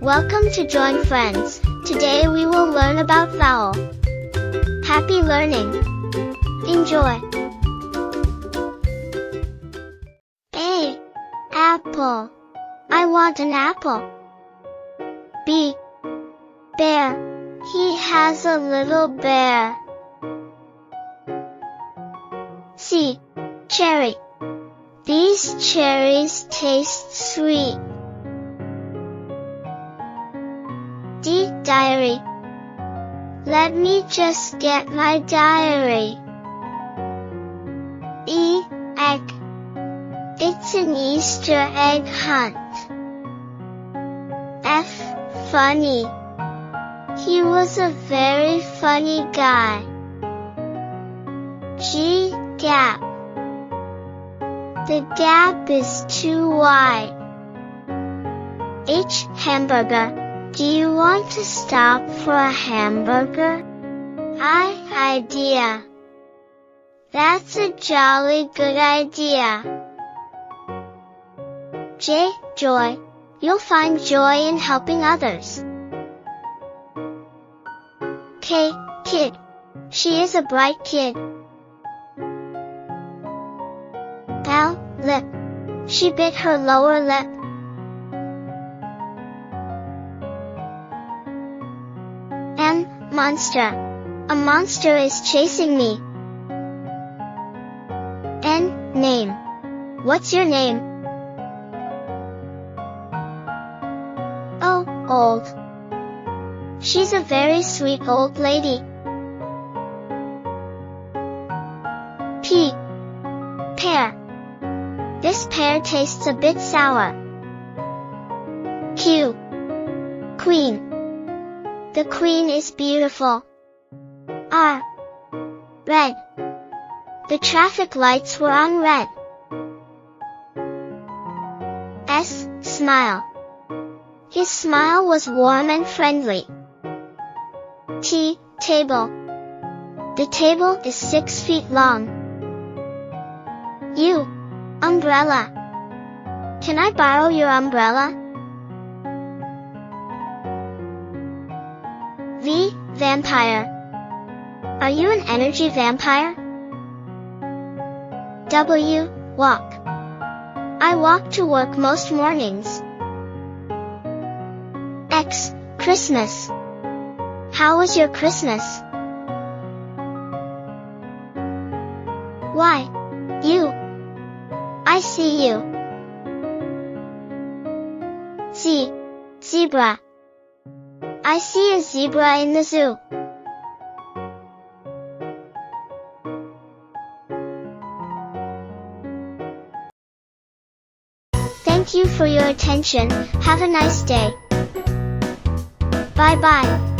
Welcome to Join Friends. Today we will learn about vowel. Happy learning. Enjoy. A. Apple. I want an apple. B. Bear. He has a little bear. C. Cherry. These cherries taste sweet. D. Diary. Let me just get my diary. E. Egg. It's an Easter egg hunt. F. Funny. He was a very funny guy. G. Gap. The gap is too wide. H. Hamburger. Do you want to stop for a hamburger? I. Idea. That's a jolly good idea. J. Joy. You'll find joy in helping others. K. Kid. She is a bright kid. L. Lip. She bit her lower lip. M. Monster. A monster is chasing me. N. Name. What's your name? O. Old. She's a very sweet old lady. P. Pear. This pear tastes a bit sour. Q. Queen. The queen is beautiful. R. Red. The traffic lights were on red. S. Smile. His smile was warm and friendly. T. Table. The table is 6 feet long. U. Umbrella. Can I borrow your umbrella? V. Vampire. Are you an energy vampire? W. Walk. I walk to work most mornings. X. Christmas. How was your Christmas? Y. You. I see you. Z. Zebra. I see a zebra in the zoo. Thank you for your attention. Have a nice day. Bye bye.